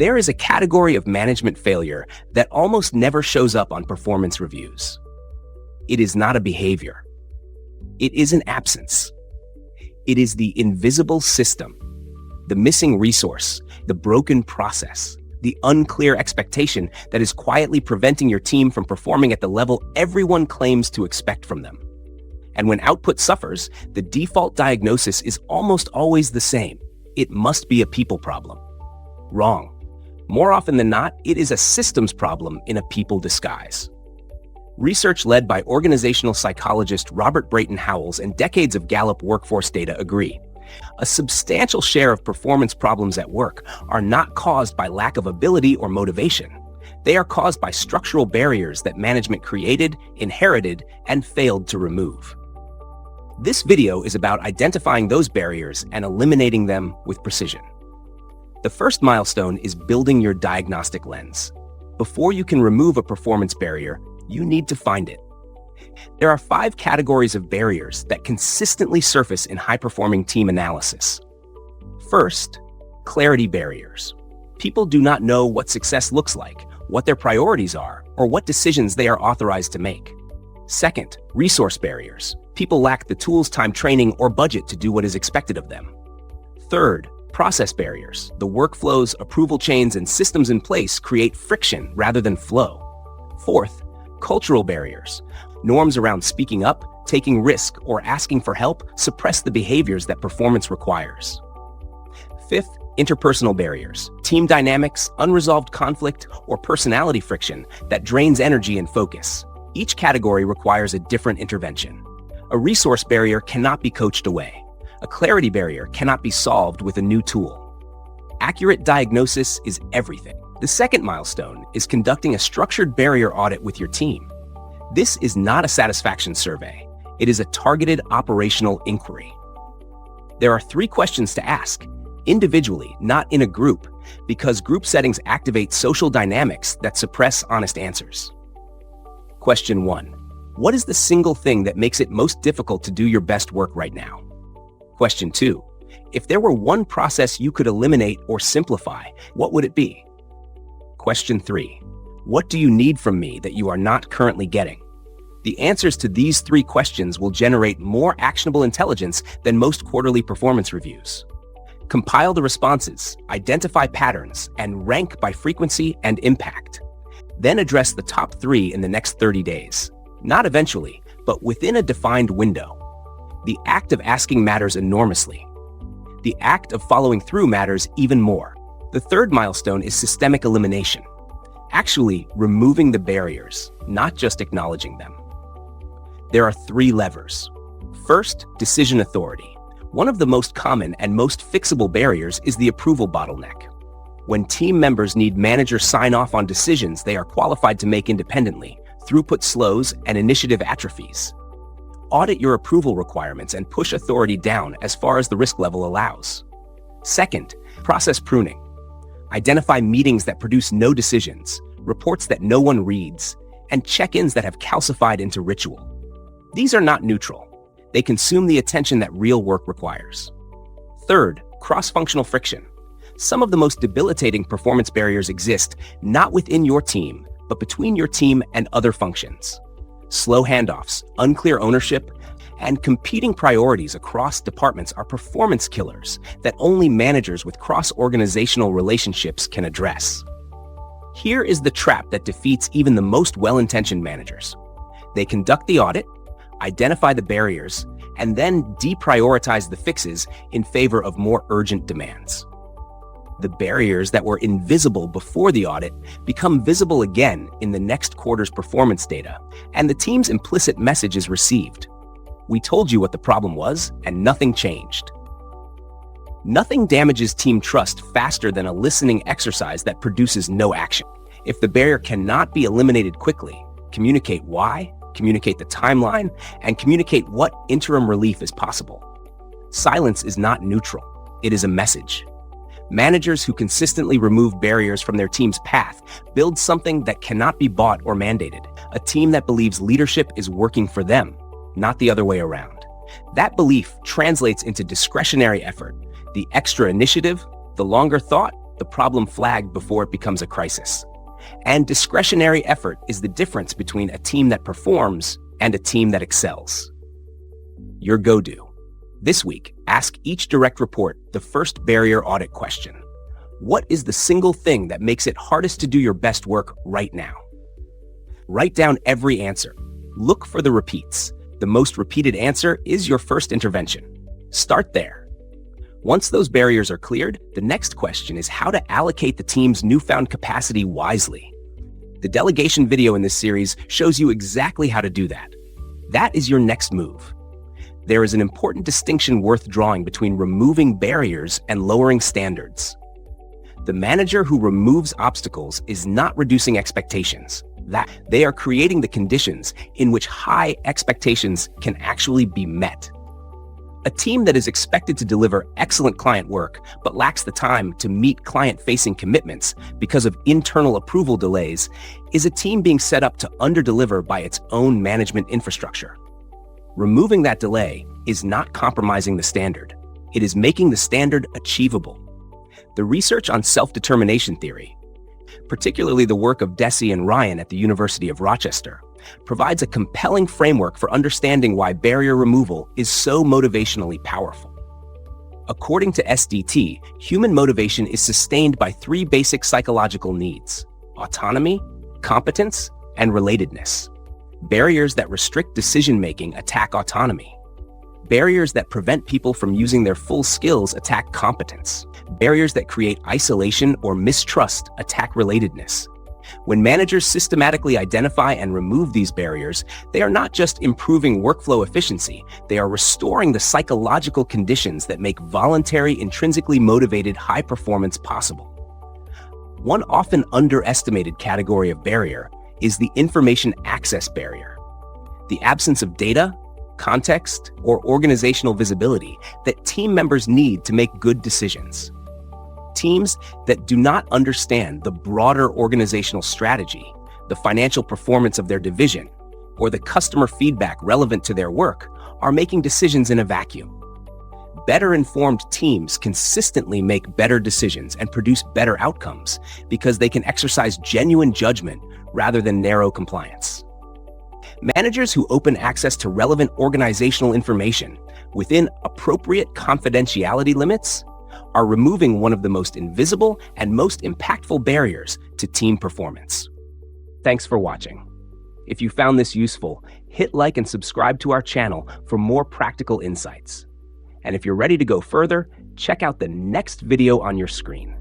There is a category of management failure that almost never shows up on performance reviews. It is not a behavior. It is an absence. It is the invisible system, the missing resource, the broken process, the unclear expectation that is quietly preventing your team from performing at the level everyone claims to expect from them. And when output suffers, the default diagnosis is almost always the same. It must be a people problem. Wrong. More often than not, it is a systems problem in a people disguise. Research led by organizational psychologist Robert Brayton Howells and decades of Gallup workforce data agree. A substantial share of performance problems at work are not caused by lack of ability or motivation. They are caused by structural barriers that management created, inherited, and failed to remove. This video is about identifying those barriers and eliminating them with precision. The first milestone is building your diagnostic lens. Before you can remove a performance barrier, you need to find it. There are 5 categories of barriers that consistently surface in high-performing team analysis. First, clarity barriers. People do not know what success looks like, what their priorities are, or what decisions they are authorized to make. Second, resource barriers. People lack the tools, time, training, or budget to do what is expected of them. Third, process barriers. The workflows, approval chains, and systems in place create friction rather than flow. Fourth, cultural barriers. Norms around speaking up, taking risk, or asking for help suppress the behaviors that performance requires. Fifth, interpersonal barriers. Team dynamics, unresolved conflict, or personality friction that drains energy and focus. Each category requires a different intervention. A resource barrier cannot be coached away. A clarity barrier cannot be solved with a new tool. Accurate diagnosis is everything. The second milestone is conducting a structured barrier audit with your team. This is not a satisfaction survey. It is a targeted operational inquiry. There are 3 questions to ask, individually, not in a group, because group settings activate social dynamics that suppress honest answers. Question 1. What is the single thing that makes it most difficult to do your best work right now? Question 2. If there were one process you could eliminate or simplify, what would it be? Question 3. What do you need from me that you are not currently getting? The answers to these 3 questions will generate more actionable intelligence than most quarterly performance reviews. Compile the responses, identify patterns, and rank by frequency and impact. Then address the top 3 in the next 30 days. Not eventually, but within a defined window. The act of asking matters enormously. The act of following through matters even more. The third milestone is systemic elimination. Actually removing the barriers, not just acknowledging them. There are 3 levers. First, decision authority. One of the most common and most fixable barriers is the approval bottleneck. When team members need manager sign-off on decisions they are qualified to make independently, throughput slows and initiative atrophies. Audit your approval requirements and push authority down as far as the risk level allows. Second, process pruning. Identify meetings that produce no decisions, reports that no one reads, and check-ins that have calcified into ritual. These are not neutral. They consume the attention that real work requires. Third, cross-functional friction. Some of the most debilitating performance barriers exist not within your team, but between your team and other functions. Slow handoffs, unclear ownership, and competing priorities across departments are performance killers that only managers with cross-organizational relationships can address. Here is the trap that defeats even the most well-intentioned managers. They conduct the audit, identify the barriers, and then deprioritize the fixes in favor of more urgent demands. The barriers that were invisible before the audit become visible again in the next quarter's performance data, and the team's implicit message is received. We told you what the problem was, and nothing changed. Nothing damages team trust faster than a listening exercise that produces no action. If the barrier cannot be eliminated quickly, communicate why, communicate the timeline, and communicate what interim relief is possible. Silence is not neutral. It is a message. Managers who consistently remove barriers from their team's path build something that cannot be bought or mandated, a team that believes leadership is working for them, not the other way around. That belief translates into discretionary effort, the extra initiative, the longer thought, the problem flagged before it becomes a crisis. And discretionary effort is the difference between a team that performs and a team that excels. Your go-do. This week, ask each direct report the first barrier audit question. What is the single thing that makes it hardest to do your best work right now? Write down every answer. Look for the repeats. The most repeated answer is your first intervention. Start there. Once those barriers are cleared, the next question is how to allocate the team's newfound capacity wisely. The delegation video in this series shows you exactly how to do that. That is your next move. There is an important distinction worth drawing between removing barriers and lowering standards. The manager who removes obstacles is not reducing expectations. That they are creating the conditions in which high expectations can actually be met. A team that is expected to deliver excellent client work but lacks the time to meet client-facing commitments because of internal approval delays is a team being set up to underdeliver by its own management infrastructure. Removing that delay is not compromising the standard. It is making the standard achievable. The research on self-determination theory, particularly the work of Deci and Ryan at the University of Rochester, provides a compelling framework for understanding why barrier removal is so motivationally powerful. According to SDT, human motivation is sustained by three basic psychological needs: autonomy, competence, and relatedness. Barriers that restrict decision-making attack autonomy. Barriers that prevent people from using their full skills attack competence. Barriers that create isolation or mistrust attack relatedness. When managers systematically identify and remove these barriers, they are not just improving workflow efficiency, they are restoring the psychological conditions that make voluntary, intrinsically motivated high performance possible. One often underestimated category of barrier is the information access barrier, the absence of data, context, or organizational visibility that team members need to make good decisions. Teams that do not understand the broader organizational strategy, the financial performance of their division, or the customer feedback relevant to their work are making decisions in a vacuum. Better informed teams consistently make better decisions and produce better outcomes because they can exercise genuine judgment rather than narrow compliance. Managers who open access to relevant organizational information within appropriate confidentiality limits are removing one of the most invisible and most impactful barriers to team performance. Thanks for watching. If you found this useful, hit like and subscribe to our channel for more practical insights. And if you're ready to go further, check out the next video on your screen.